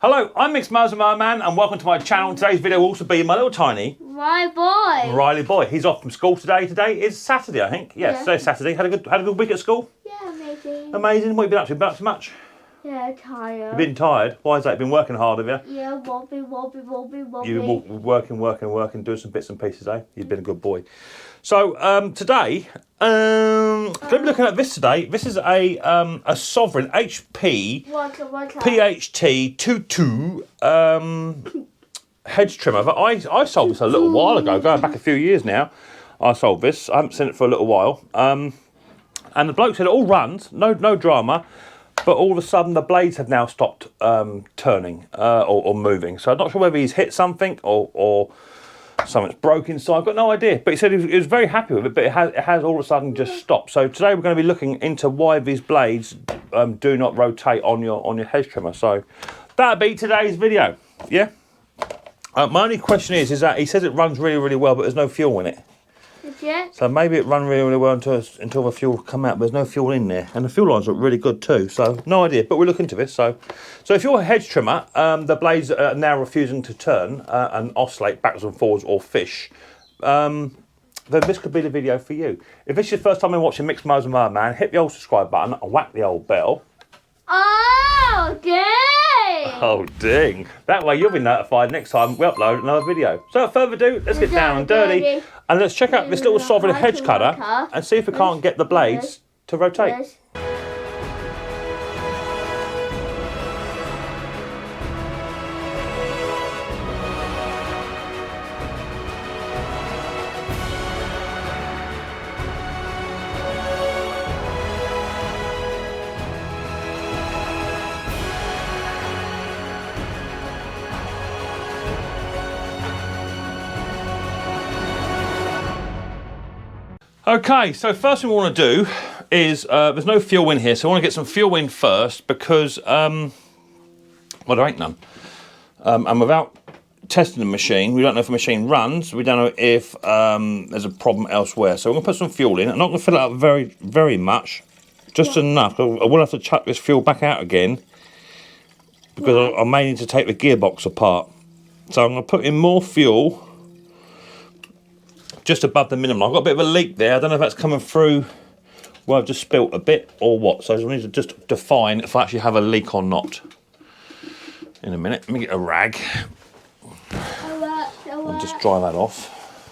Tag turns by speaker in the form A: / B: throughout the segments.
A: Hello, I'm Micks Mowers and Mower Man, and welcome to my channel. Today's video will also be my little tiny Riley boy. He's off from school today. Today is Saturday, I think. Yes, today's Saturday. Had a good week at school.
B: Yeah, amazing.
A: Amazing. What have you been up to? Been up to much?
B: Yeah, tired.
A: You've been tired. Why is that? You've been working hard, have you?
B: Yeah, wobbly.
A: You've been working, doing some bits and pieces, eh? You've been a good boy. So today, going to be looking at this today. This is a Sovereign HP PHT 22 hedge trimmer. But I sold this a little while ago, going back a few years now. I sold this. I haven't seen it for a little while. And the bloke said it all runs, no drama. But all of a sudden, the blades have now stopped turning or moving. So I'm not sure whether he's hit something or something's broke inside. I've got no idea. But he said he was very happy with it, but it has all of a sudden just stopped. So today we're going to be looking into why these blades do not rotate on your hedge trimmer. So that'll be today's video. Yeah. My only question is that he says it runs really well, but there's no fuel in it. So maybe it run really well until the fuel come out, but there's no fuel in there. And the fuel lines look really good too, so no idea. But we'll look into this. So if you're a hedge trimmer, the blades are now refusing to turn and oscillate backwards and forwards or fish, then this could be the video for you. If this is your first time in watching Micks Mowers and Mower Man, hit the old subscribe button and whack the old bell.
B: Oh, dang!
A: Oh, ding. That way you'll be notified next time we upload another video. So without further ado, let's get down and dirty. And let's check out this little Sovereign hedge cutter and see if we can't get the blades to rotate. Okay, so first thing we want to do is, there's no fuel in here, so I want to get some fuel in first because, well, there ain't none. And without testing the machine, we don't know if the machine runs, we don't know if there's a problem elsewhere. So we're going to put some fuel in. I'm not going to fill it up very much, just enough. I will have to chuck this fuel back out again because I may need to take the gearbox apart. So I'm going to put in more fuel. Just above the minimum. I've got a bit of a leak there. I don't know if that's coming through where I've just spilt a bit or what. So I need to just define if I actually have a leak or not. In a minute. Let me get a rag. And just dry that off.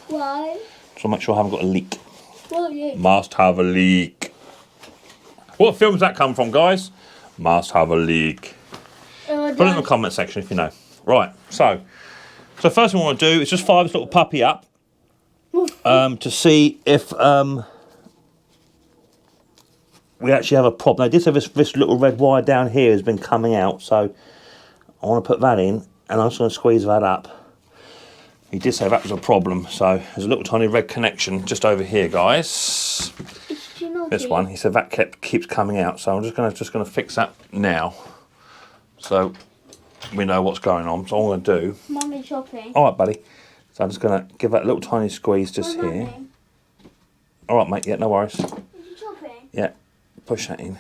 B: Why?
A: So make sure I haven't got a leak.
B: What?
A: Must have a leak. What film's that come from, guys? Must have a leak. Put it in the comment section if you know. Right, so first thing I want to do is just fire this little puppy up. To see if we actually have a problem. I did say this little red wire down here has been coming out, so I want to put that in, and I'm just going to squeeze that up. He did say that was a problem, so there's a little tiny red connection just over here, guys. This one, he said that keeps coming out, so I'm just going to fix that now, so we know what's going on. So all I'm going to do.
B: Mummy's shopping.
A: All right, buddy. So I'm just going to give that a little tiny squeeze just here.
B: Mommy.
A: All right, mate. Yeah, no worries.
B: Is you shopping?
A: Yeah, push that in.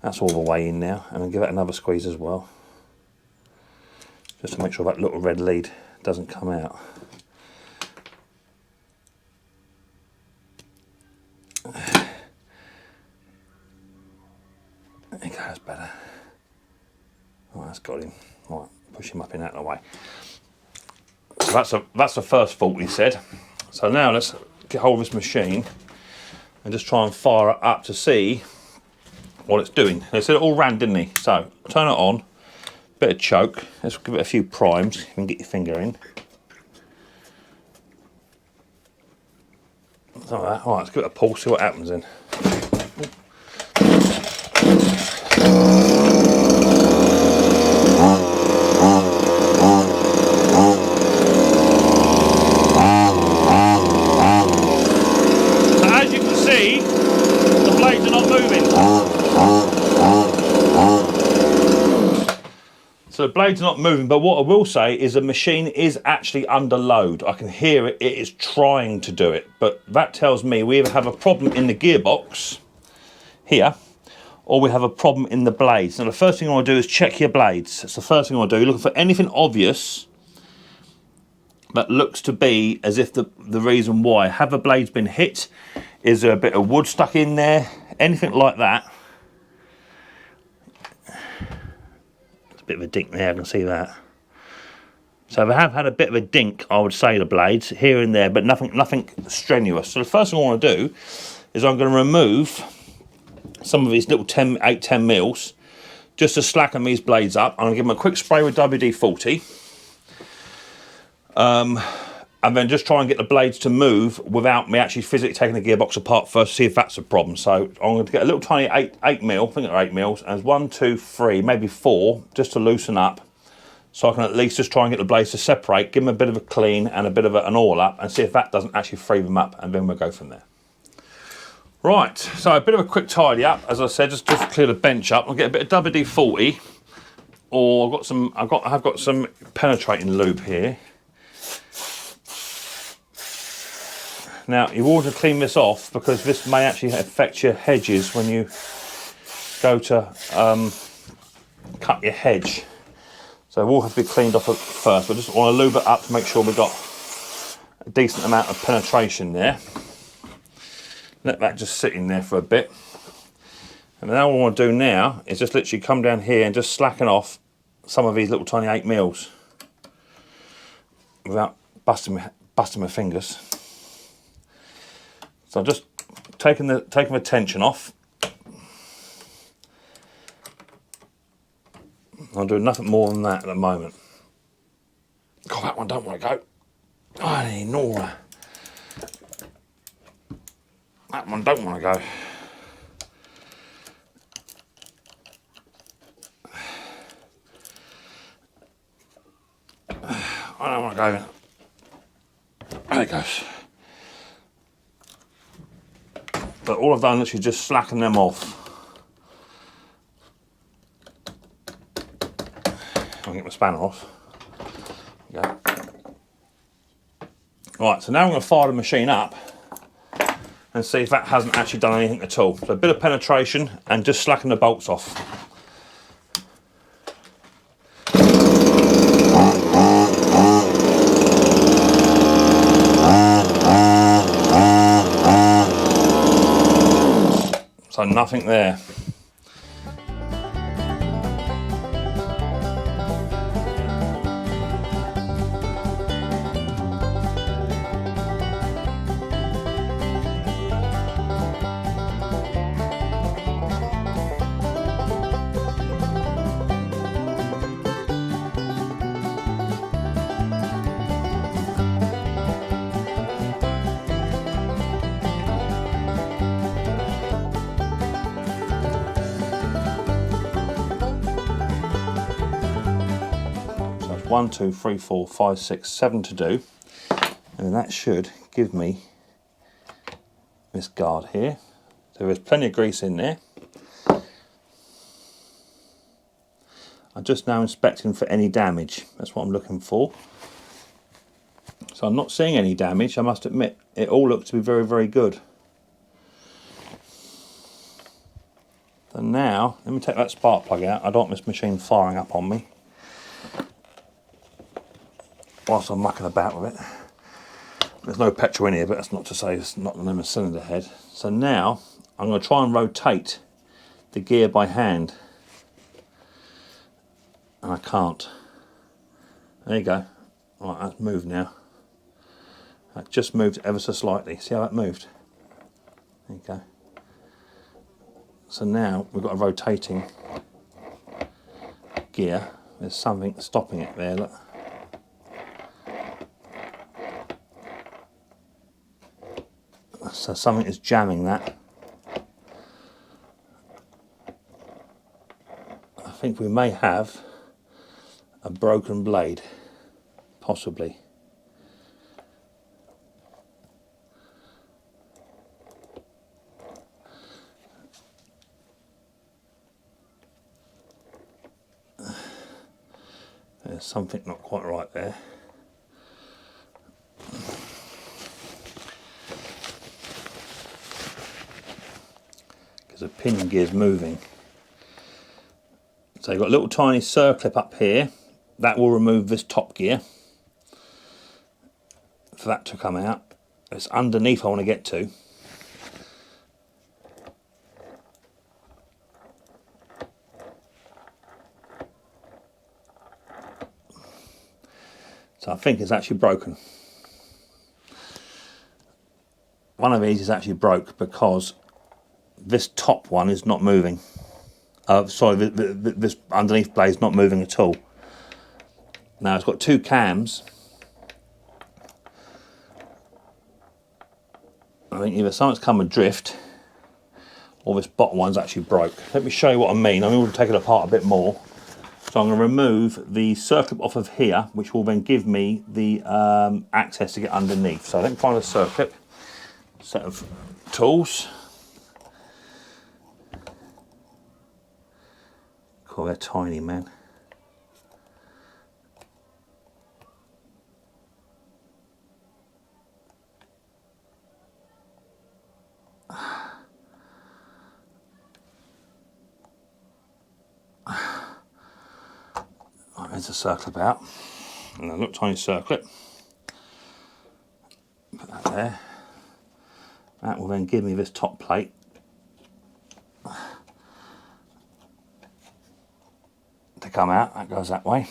A: That's all the way in now. And then give it another squeeze as well. Just to make sure that little red lead doesn't come out. There you go, that's better. All right, that's got him. All right, push him up in that way. So that's the first fault, he said. So now let's get hold of this machine and just try and fire it up to see what it's doing. They said it all ran, didn't he? So turn it on, bit of choke. Let's give it a few primes. You can get your finger in. Like that. All right, let's give it a pull, see what happens then. So the blade's not moving, but what I will say is the machine is actually under load. I can hear it, it is trying to do it, but that tells me we either have a problem in the gearbox here, or we have a problem in the blades. Now the first thing I want to do is check your blades. That's the first thing I want to do. You're looking for anything obvious that looks to be as if the reason why. Have the blades been hit? Is there a bit of wood stuck in there? Anything like that. There's a bit of a dink there, I can see that. So they have had a bit of a dink, I would say, the blades here and there, but nothing strenuous. So the first thing I want to do is I'm going to remove some of these little 8-10 mils just to slacken these blades up. I'm going to give them a quick spray with WD-40. And then just try and get the blades to move without me actually physically taking the gearbox apart first to see if that's a problem. So I'm going to get a little tiny 8 mil, I think they're 8 mils, and 1, 2, 3, maybe 4, just to loosen up. So I can at least just try and get the blades to separate, give them a bit of a clean and a bit of an oil up, and see if that doesn't actually free them up, and then we'll go from there. Right, so a bit of a quick tidy up, as I said, just clear the bench up. I'll get a bit of WD-40, or I've got some penetrating lube here. Now, you want to clean this off because this may actually affect your hedges when you go to cut your hedge. So it will have to be cleaned off first. We just want to lube it up to make sure we've got a decent amount of penetration there. Let that just sit in there for a bit. And then all I want to do now is just literally come down here and just slacken off some of these little tiny 8 mils without busting my fingers. So I'm just taking the tension off. I'm doing nothing more than that at the moment. God, that one don't want to go. Oh, Nora. That one don't want to go. I don't want to go. There it goes. But all I've done is literally just slacken them off. I'll get my spanner off. There we go. Right, so now I'm going to fire the machine up and see if that hasn't actually done anything at all. So a bit of penetration and just slacken the bolts off. So nothing there. So that's 1, 2, 3, 4, 5, 6, 7 to do, and then that should give me this guard here. So there's plenty of grease in there. I'm just now inspecting for any damage. That's what I'm looking for. So I'm not seeing any damage, I must admit. It all looks to be very, very good. So now, let me take that spark plug out. I don't want this machine firing up on me whilst I'm mucking about with it. There's no petrol in here, but that's not to say it's not in a cylinder head. So now, I'm going to try and rotate the gear by hand. And I can't. There you go. Right, that's moved now. That just moved ever so slightly. See how that moved? There you go. So now we've got a rotating gear. There's something stopping it there, look. So something is jamming that. I think we may have a broken blade, possibly. There's something not quite right there. Because the pinion gear's moving. So you've got a little tiny circlip up here. That will remove this top gear. For that to come out. It's underneath I want to get to. So I think it's actually broken. One of these is actually broke because this top one is not moving. Sorry, this underneath blade is not moving at all. Now it's got two cams. I think either something's come adrift or this bottom one's actually broke. Let me show you what I mean. I'm going to take it apart a bit more. So I'm going to remove the circlip off of here, which will then give me the access to get underneath. So let me find a circlip, set of tools. Cool, they're tiny, man. Right, there's a circlip out, and a little tiny circlip. Put that there. That will then give me this top plate. To come out, that goes that way.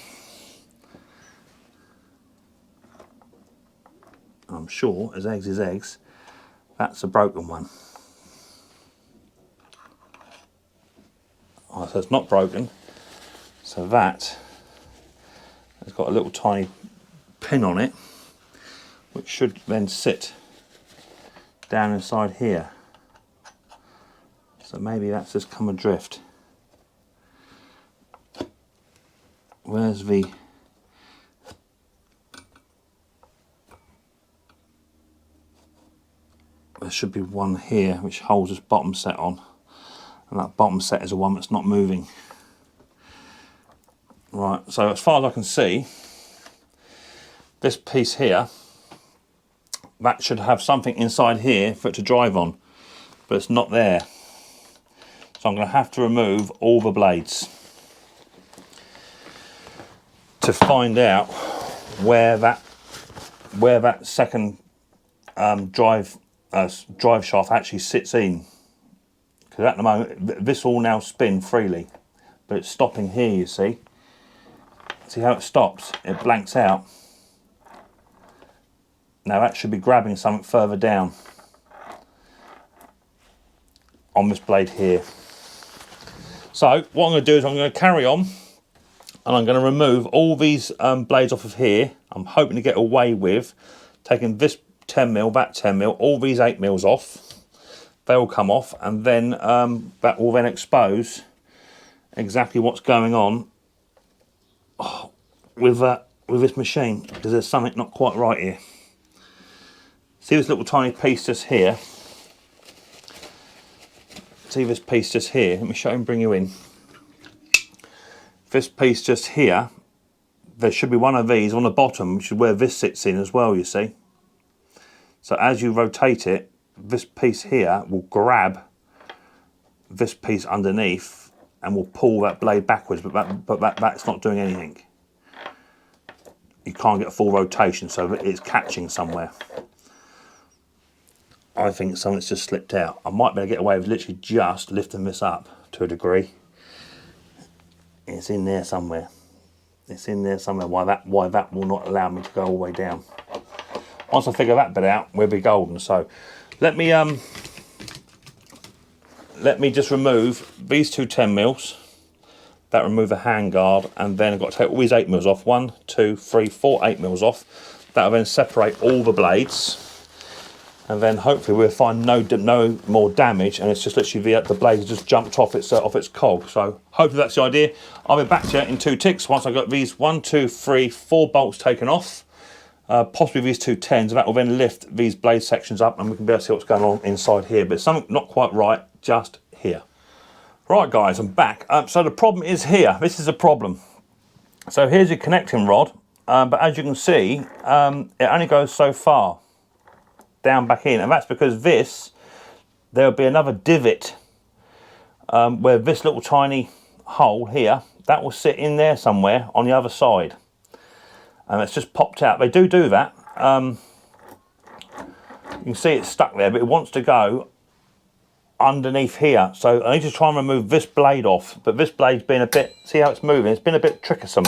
A: I'm sure, as eggs is eggs, that's a broken one. Oh, so it's not broken. So that has got a little tiny pin on it, which should then sit down inside here. So maybe that's just come adrift. Where's the... There should be one here which holds this bottom set on, and that bottom set is the one that's not moving. Right, so as far as I can see, this piece here, that should have something inside here for it to drive on, but it's not there. So I'm going to have to remove all the blades to find out where that second drive shaft actually sits in. Because at the moment, this will now spin freely, but it's stopping here, you see. See how it stops? It blanks out. Now that should be grabbing something further down on this blade here. So what I'm going to do is I'm going to carry on, and I'm going to remove all these blades off of here. I'm hoping to get away with taking this 10mm, that 10mm, all these 8mm off. They will come off, and then that will then expose exactly what's going on with this machine, because there's something not quite right here. See this little tiny piece just here? See this piece just here? Let me show you and bring you in. This piece just here, there should be one of these on the bottom, which is where this sits in as well, you see. So as you rotate it, this piece here will grab this piece underneath and will pull that blade backwards, but that's not doing anything. You can't get a full rotation, so it's catching somewhere. I think something's just slipped out. I might be able to get away with literally just lifting this up to a degree. It's in there somewhere. It's in there somewhere. Why that will not allow me to go all the way down. Once I figure that bit out, we'll be golden. So let me just remove these two 10mm. That remove a handguard, and then I've got to take all these 8mm off. 1, 2, 3, 4 8mm off. That'll then separate all the blades. And then hopefully we'll find no more damage, and it's just literally the blade just jumped off its cog. So hopefully that's the idea. I'll be back to you in 2 ticks once I've got these 1, 2, 3, 4 bolts taken off. Possibly these two 10s, and that will then lift these blade sections up, and we can be able to see what's going on inside here. But something not quite right just here. Right guys, I'm back. So the problem is here. This is a problem. So here's your connecting rod, but as you can see, it only goes so far down back in, and that's because there'll be another divot where this little tiny hole here that will sit in there somewhere on the other side. And it's just popped out. They do that. You can see it's stuck there, but it wants to go underneath here. So I need to try and remove this blade off. But this blade's been a bit, see how it's moving? It's been a bit trickersome.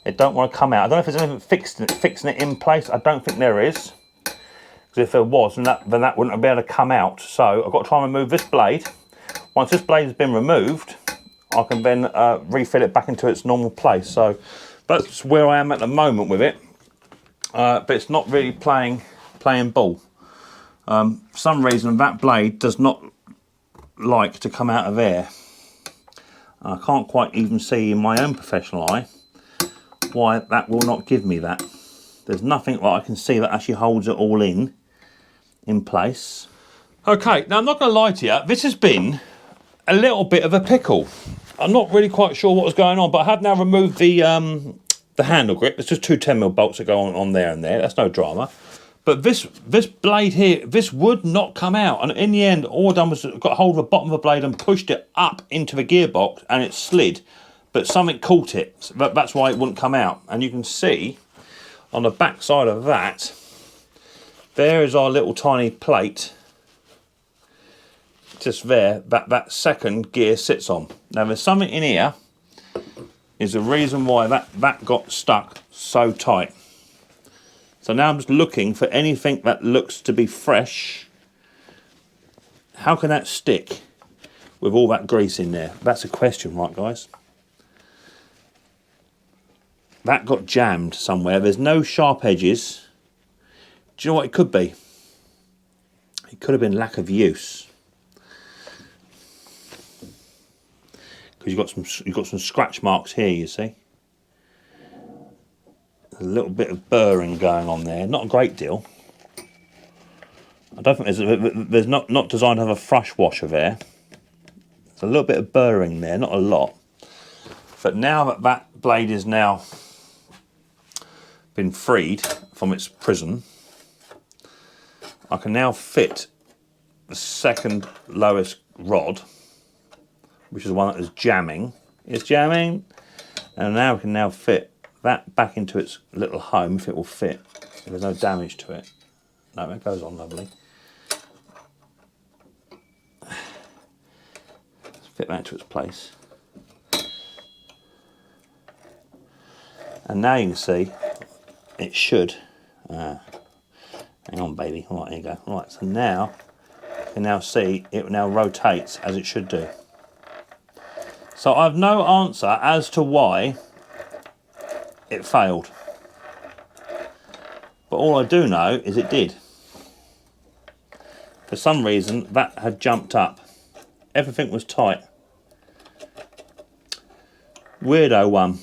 A: It don't want to come out. I don't know if there's anything fixing it in place. I don't think there is. Because if there was, then that wouldn't be able to come out. So I've got to try and remove this blade. Once this blade has been removed, I can then refit it back into its normal place. So that's where I am at the moment with it. But it's not really playing ball. For some reason that blade does not like to come out of there. I can't quite even see in my own professional eye why that will not give me that. There's nothing that I can see that actually holds it all in place. Okay, now I'm not going to lie to you, this has been a little bit of a pickle. I'm not really quite sure what was going on, but I have now removed the handle grip. There's just two 10mm bolts that go on there and there. That's no drama. But this blade here, this would not come out. And in the end, all I've done was got hold of the bottom of the blade and pushed it up into the gearbox and it slid. But something caught it. So that's why it wouldn't come out. And you can see on the back side of that, there is our little tiny plate. Just there, that second gear sits on. Now there's something in here, is the reason why that got stuck so tight. So now I'm just looking for anything that looks to be fresh. How can that stick with all that grease in there? That's a question, right guys? That got jammed somewhere. There's no sharp edges. Do you know what it could be? It could have been lack of use. Because you've got some scratch marks here, you see. A little bit of burring going on there, not a great deal. I don't think there's not designed to have a fresh washer there. There's a little bit of burring there, not a lot. But now that blade is now been freed from its prison, I can now fit the second lowest rod, which is the one that is jamming. It's jamming, and now we can now fit that back into its little home if it will fit, if there's no damage to it. No, it goes on lovely. Let's fit that into its place. And now you can see it should, hang on baby, right, here you go. Right, so now you can now see it now rotates as it should do. So I have no answer as to why it failed. But all I do know is it did. For some reason that had jumped up. Everything was tight. Weirdo one.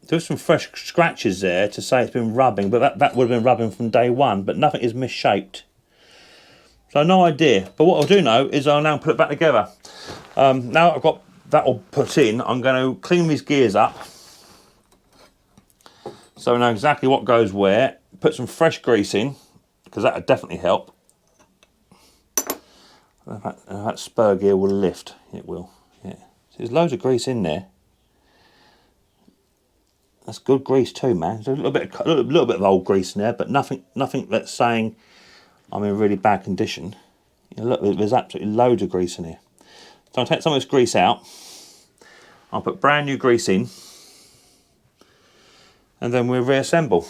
A: There's some fresh scratches there to say it's been rubbing, but that would have been rubbing from day one, but nothing is misshaped. So no idea. But what I'll do know is I'll now put it back together. Now I've got that all put in, I'm going to clean these gears up so I know exactly what goes where. Put some fresh grease in, because that would definitely help. That spur gear will lift. It will. Yeah. So there's loads of grease in there. That's good grease too, man. There's a little bit of old grease in there, but nothing that's saying I'm in really bad condition. You know, look, there's absolutely loads of grease in here. So I'll take some of this grease out. I'll put brand new grease in, and then we'll reassemble.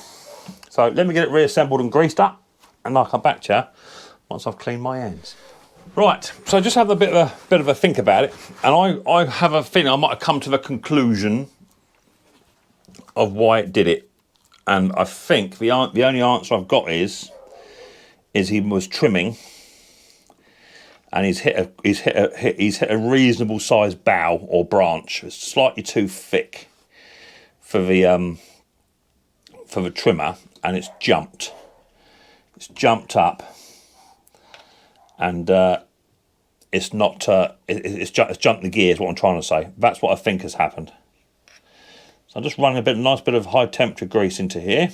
A: So let me get it reassembled and greased up, and I'll come back to you once I've cleaned my ends. Right, so just have a bit of a think about it, and I have a feeling I might have come to the conclusion of why it did it, and I think the only answer I've got is he was trimming, and he's hit a reasonable sized bough or branch. It's slightly too thick for the trimmer, and it's jumped. It's jumped up, and it's not. It's jumped the gear. Is what I'm trying to say. That's what I think has happened. So I'm just running a nice bit of high temperature grease into here.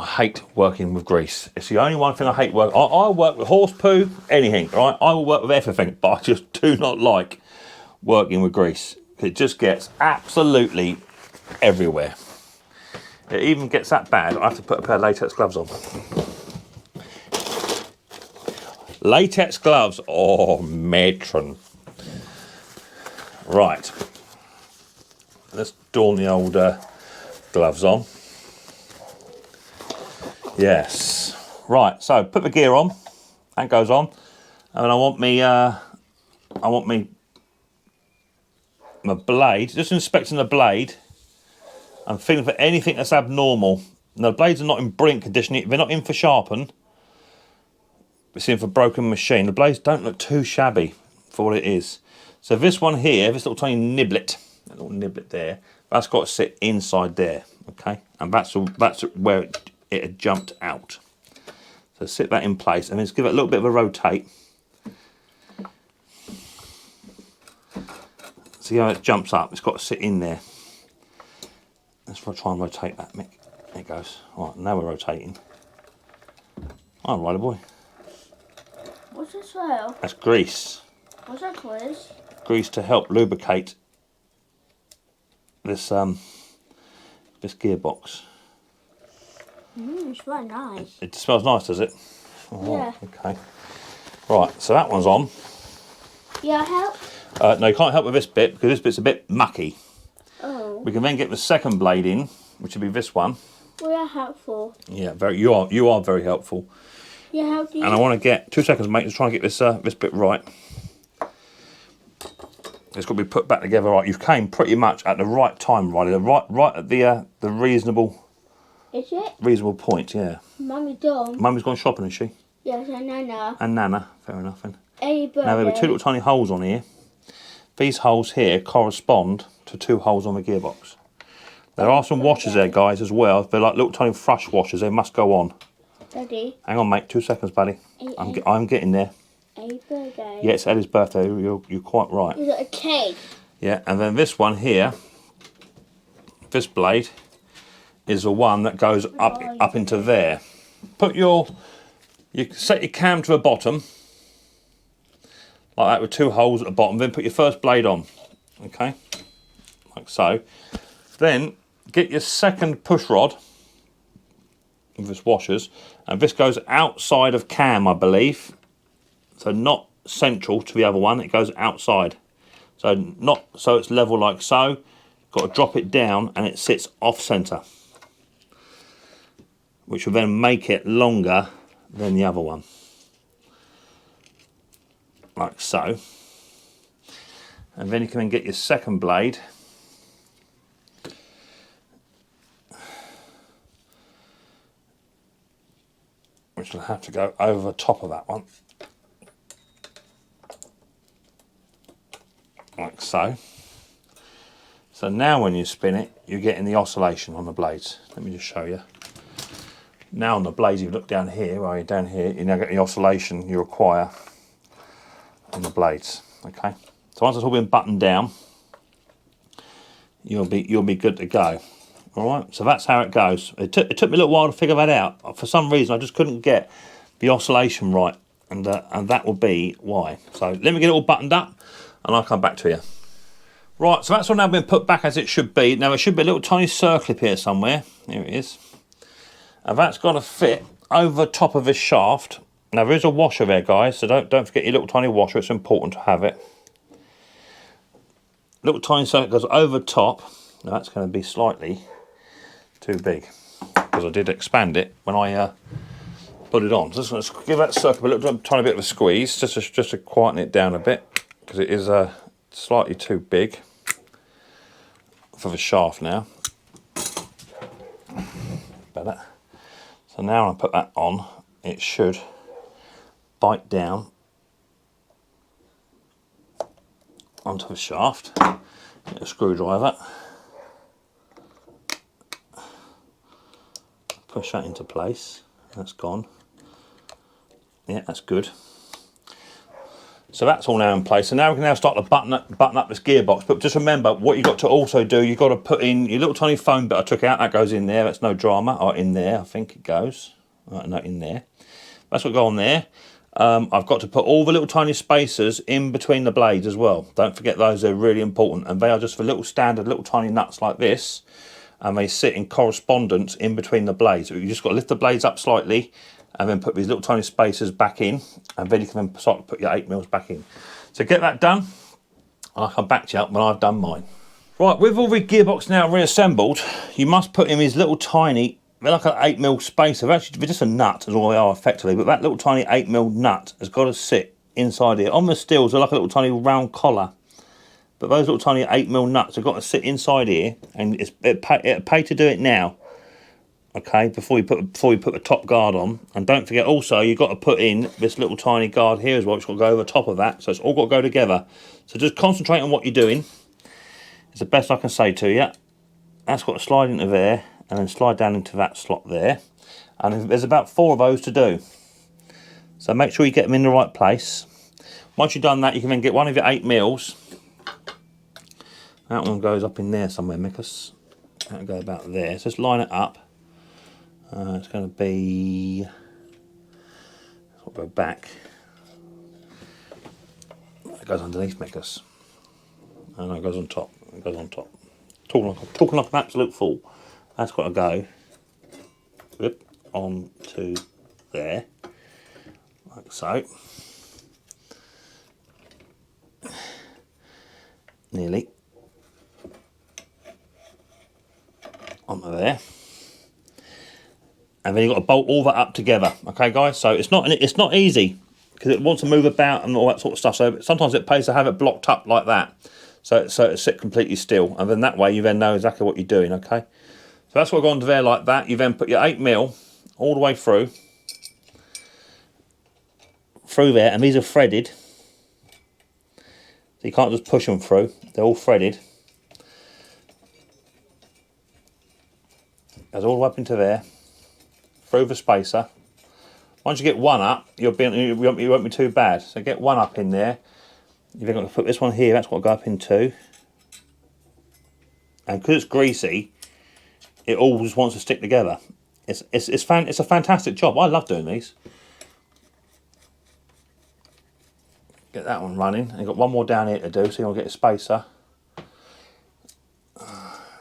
A: I hate working with grease. It's the only one thing I hate working. I work with horse poo, anything, right? I will work with everything, but I just do not like working with grease. It just gets absolutely everywhere. It even gets that bad, I have to put a pair of latex gloves on. Latex gloves, oh, matron. Right, let's dawn the old gloves on. Yes, right. So put the gear on. That goes on, and I want my blade. Just inspecting the blade. I'm feeling for anything that's abnormal. Now, the blades are not in brilliant condition. They're not in for sharpen. We're seeing for broken machine. The blades don't look too shabby for what it is. So this one here, this little tiny niblet, that little niblet there, that's got to sit inside there, okay? And that's where it had jumped out. So sit that in place and just give it a little bit of a rotate. See how it jumps up? It's got to sit in there. Let's try and rotate that, Mick. There it goes. All right, now we're rotating. All right, boy.
B: What's this for?
A: That's grease.
B: What's that quiz?
A: Grease to help lubricate this this gearbox.
B: It's very nice.
A: It smells nice, does it? Oh,
B: Yeah.
A: Okay. Right, so that one's on.
B: Yeah, help?
A: No, you can't help with this bit because this bit's a bit mucky.
B: Oh.
A: We can then get the second blade in, which would be this one.
B: We are helpful.
A: Yeah, you are very helpful.
B: Yeah, how do you...
A: And I want to get 2 seconds, mate. Just try and get this this bit right. It's got to be put back together right. You came pretty much at the right time, Riley. Right at the reasonable.
B: Is it?
A: Reasonable point, yeah.
B: Mummy done.
A: Mummy's gone shopping, is she?
B: Yes, and Nana.
A: And Nana, fair enough. Then.
B: Any birthday.
A: Now there are 2 little tiny holes on here. These holes here correspond to 2 holes on the gearbox. There are some washers there, guys, as well. They're like little tiny thrush washers. They must go on.
B: Daddy.
A: Hang on, mate. 2 seconds, buddy. I'm getting there.
B: Any birthday.
A: Yeah, it's Eddie's birthday. You're quite right.
B: You got a cake.
A: Yeah, and then this one here, this blade, is the one that goes up into there. You set your cam to the bottom, like that, with 2 holes at the bottom. Then put your first blade on, okay, like so. Then get your second push rod with this washers, and this goes outside of cam, I believe. So not central to the other one. It goes outside. So it's level like so. You've got to drop it down, and it sits off centre, which will then make it longer than the other one, like so. And then you can then get your second blade, which will have to go over the top of that one, like so. So now when you spin it, you're getting the oscillation on the blades. Let me just show you. Now on the blades, if you look down here, while you're down here, you now get the oscillation you require on the blades. Okay. So once it's all been buttoned down, you'll be good to go. All right. So that's how it goes. It took me a little while to figure that out. For some reason, I just couldn't get the oscillation right, and that will be why. So let me get it all buttoned up, and I'll come back to you. Right. So that's all now been put back as it should be. Now there should be a little tiny circlip here somewhere. Here it is. And that's got to fit over the top of this shaft. Now there is a washer there, guys, so don't forget your little tiny washer. It's important to have it. Little tiny circle goes over top. Now that's going to be slightly too big because I did expand it when I put it on. So let's give that circle a little tiny bit of a squeeze just to quieten it down a bit, because it is slightly too big for the shaft now. Better. So now when I put that on, it should bite down onto the shaft. Get a screwdriver, push that into place. That's gone. Yeah, that's good. So that's all now in place. So now we can now start to button up this gearbox. But just remember, what you've got to also do, you've got to put in your little tiny foam bit I took out. That goes in there. That's no drama. Oh, in there, I think it goes. Right, no, in there. That's what go on there. I've got to put all the little tiny spacers in between the blades as well. Don't forget those, they're really important. And they are just for little standard, little tiny nuts like this. And they sit in correspondence in between the blades. So you just got to lift the blades up slightly and then put these little tiny spacers back in, and then you can then start to put your 8mm back in. So get that done, and I'll come back to you when I've done mine. Right, with all the gearbox now reassembled, you must put in these little tiny, they're like an 8mm spacer. They're just a nut, is all they are effectively, but that little tiny 8mm nut has got to sit inside here. On the steels, they're like a little tiny round collar, but those little tiny 8mm nuts have got to sit inside here, and it'll pay to do it now. Okay, before you put the top guard on. And don't forget also, you've got to put in this little tiny guard here as well, which will go over top of that. So it's all got to go together. So just concentrate on what you're doing. It's the best I can say to you. That's got to slide into there and then slide down into that slot there. And there's about 4 of those to do. So make sure you get them in the right place. Once you've done that, you can then get one of your 8mm. That one goes up in there somewhere, Micks. That'll go about there. So just line it up. It's going to be, I'll go back, it goes underneath Micks, and no, it goes on top, talking like an absolute fool. That's got to go, whip, on to there, like so, nearly, onto there. And then you've got to bolt all that up together, okay, guys? So it's not easy because it wants to move about and all that sort of stuff. So sometimes it pays to have it blocked up like that, so it sit completely still, and then that way you then know exactly what you're doing, okay? So that's what I've gone to there like that. You then put your 8mm all the way through there, and these are threaded, so you can't just push them through. They're all threaded. Goes all the way up into there. Through the spacer. Once you get one up, you won't be too bad. So get one up in there. You've then got to put this one here. That's what will go up into. And because it's greasy, it all just wants to stick together. It's a fantastic job. I love doing these. Get that one running. And you've got one more down here to do, so you'll get a spacer.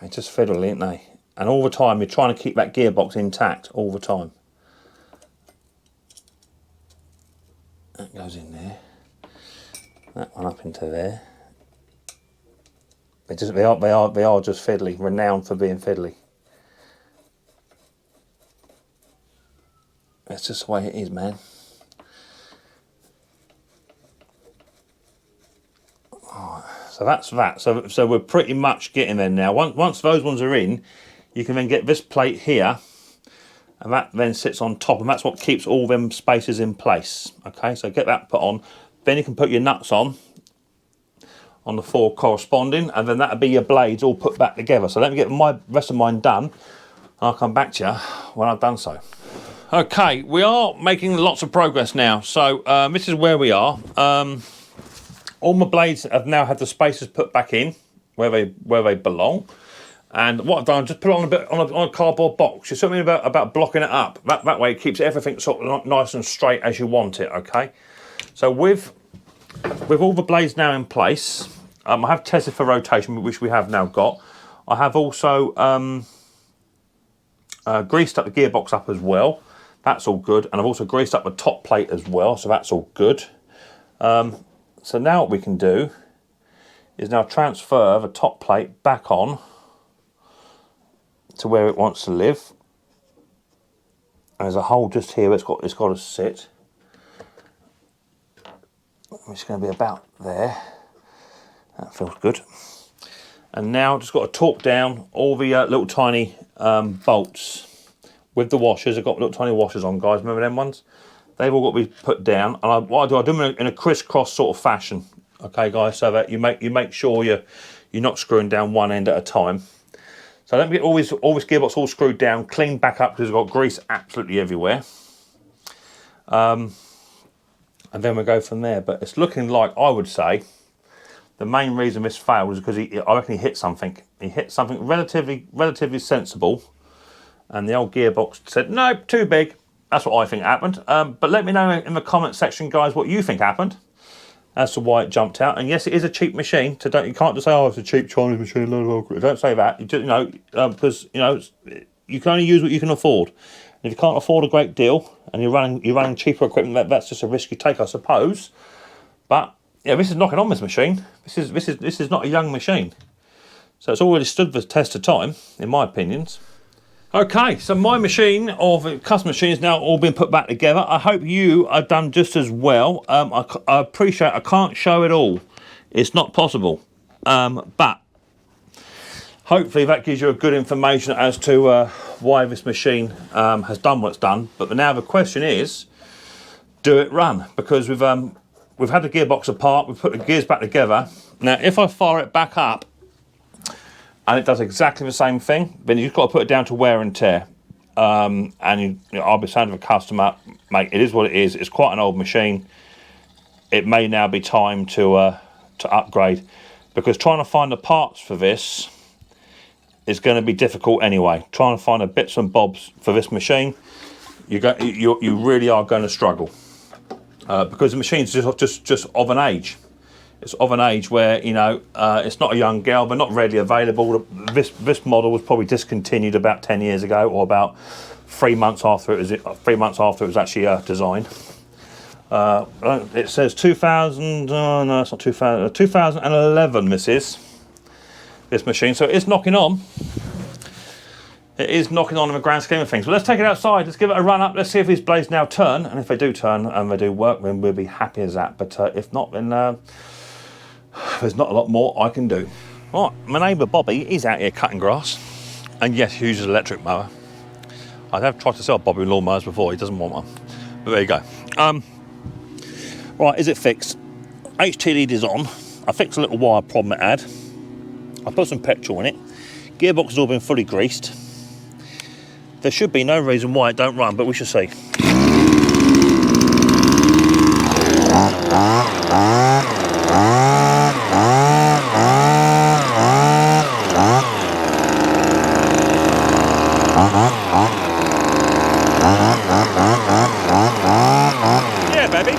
A: It's just fiddly, isn't they? And all the time, you're trying to keep that gearbox intact all the time. That goes in there. That one up into there. They are just fiddly, renowned for being fiddly. That's just the way it is, man. So that's that. So we're pretty much getting there now. Once those ones are in, you can then get this plate here, and that then sits on top, and that's what keeps all them spaces in place. Okay, so get that put on. Then you can put your nuts on the 4 corresponding, and then that'll be your blades all put back together. So let me get my rest of mine done, and I'll come back to you when I've done so. Okay, we are making lots of progress now. So this is where we are. All my blades have now had the spacers put back in where they belong. And what I've done, just put it on a cardboard box. It's something about blocking it up. That way it keeps everything sort of nice and straight as you want it, okay? So with all the blades now in place, I have tested for rotation, which we have now got. I have also greased up the gearbox up as well. That's all good. And I've also greased up the top plate as well, so that's all good. So now what we can do is now transfer the top plate back on to where it wants to live. And there's a hole just here where it's got to sit. It's going to be about there. That feels good. And now just got to torque down all the little tiny bolts with the washers. I've got little tiny washers on, guys. Remember them ones? They've all got to be put down. And what I do them in a crisscross sort of fashion. Okay, guys, so that you make sure you're not screwing down one end at a time. So let me get all this gearbox all screwed down, cleaned back up because we've got grease absolutely everywhere. And and then we go from there. But it's looking like, I would say, the main reason this failed is because I reckon he hit something. He hit something relatively sensible, and the old gearbox said, nope, too big. That's what I think happened. But let me know in the comment section, guys, what you think happened as to why it jumped out. And yes, it is a cheap machine. So you can't just say, oh, it's a cheap Chinese machine. Don't say that. Because you can only use what you can afford. And if you can't afford a great deal and you're running cheaper equipment, that's just a risk you take, I suppose. But yeah, this is knocking on this machine. This is not a young machine. So it's already stood the test of time, in my opinions. Okay, so my machine, or the custom machine, has now all been put back together. I hope you are done just as well. I appreciate I can't show it all. It's not possible. But hopefully that gives you a good information as to why this machine has done what it's done. But now the question is, do it run? Because we've had the gearbox apart, we've put the gears back together. Now, if I fire it back up, and it does exactly the same thing, then you've got to put it down to wear and tear. And I'll be saying to the customer, mate, it is what it is. It's quite an old machine. It may now be time to upgrade, because trying to find the parts for this is going to be difficult anyway. Trying to find the bits and bobs for this machine, you really are going to struggle, because the machine's just of an age. It's of an age where, it's not a young girl, but not readily available. This model was probably discontinued about 10 years ago, or about 3 months after it was actually designed. It says 2000. No, it's not 2000. 2011. This machine, so it is knocking on. It is knocking on in the grand scheme of things. But let's take it outside. Let's give it a run up. Let's see if these blades now turn, and if they do turn and they do work, then we'll be happy as that. But if not, then there's not a lot more I can do. Right, my neighbour Bobby, he's out here cutting grass, and yes, he uses an electric mower. I have tried to sell Bobby lawnmowers before. He doesn't want one, but there you go. Right, is it fixed? HT lead is on. I fixed a little wire problem it had. I put some petrol in it. Gearbox has all been fully greased. There should be no reason why it don't run, but we shall see. Yeah, baby.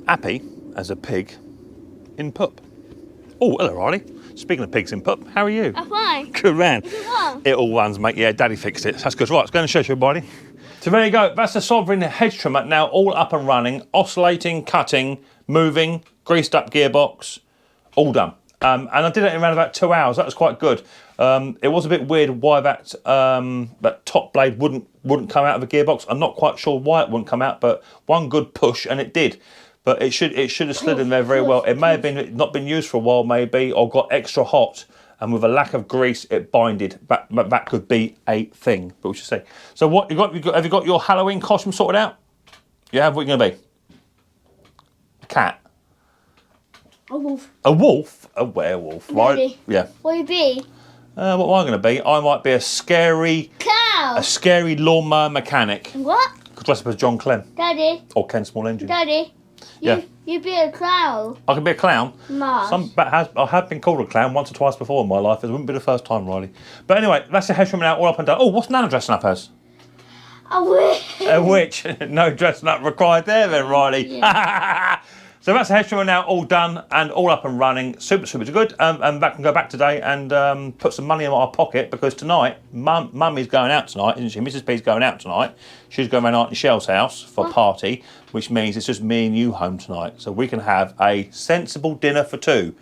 A: Happy as a pig in pup. Oh, hello, Riley. Speaking of pigs in pup, how are you?
B: I'm fine.
A: Good man.
B: Is it wrong?
A: It all runs, mate. Yeah, Daddy fixed it. That's good. Right, let's go and show you, everybody. So there you go. That's the Sovereign hedge trimmer now all up and running, oscillating, cutting, moving, greased up gearbox, all done. And I did it in around about 2 hours. That was quite good. It was a bit weird why that top blade wouldn't come out of the gearbox. I'm not quite sure why it wouldn't come out, but one good push and it did. But it should have slid in there very well. It may have been not been used for a while, maybe, or got extra hot, and with a lack of grease, it binded. That could be a thing, but we should see. So what have you got your Halloween costume sorted out? You have. What are you going to be? A cat.
B: A wolf.
A: A wolf? A werewolf, right?
B: Really?
A: Yeah.
B: What will you be?
A: What am I going to be? I might be a scary lawnmower mechanic.
B: What?
A: Could dress up as John Clem.
B: Daddy.
A: Or Ken Small Engine.
B: Daddy. You be a clown.
A: I can be a clown.
B: Mars.
A: I have been called a clown once or twice before in my life. It wouldn't be the first time, Riley. But anyway, that's the hedge trimmer out all up and down. Oh, what's Nana dressing up as?
B: A witch.
A: A witch. No dressing up required there then, Riley.
B: Yeah.
A: So that's the hedge trimmer now all done and all up and running. Super, super good. And that can go back today and put some money in our pocket, because tonight, Mummy's going out tonight, isn't she? Mrs. P's going out tonight. She's going around Auntie Shell's house for a party, which means it's just me and you home tonight. So we can have a sensible dinner for two.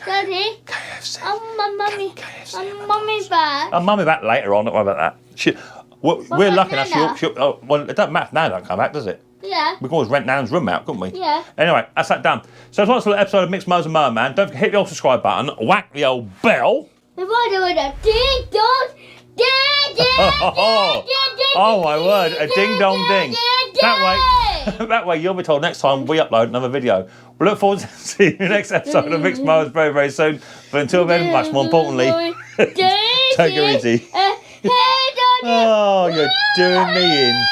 B: Daddy.
A: KFC.
B: My mummy.
A: KFC.
B: Mummy's back.
A: Mummy back later on. Don't worry about that. We're lucky enough. Well, it doesn't matter now. Don't come back, does it?
B: Yeah.
A: We can always rent Nan's room out, couldn't we?
B: Yeah.
A: Anyway, that's that done. So that's a little episode of Micks Mowers and Mower Man. Don't forget, hit the old subscribe button, whack the old bell,
B: The rider with a ding dong, ding ding.
A: Oh my word, a ding dong ding. That way you'll be told next time we upload another video. We look forward to seeing you next episode of Micks Mowers very, very soon. But until then, much more importantly, take it easy. Oh, you're doing me in.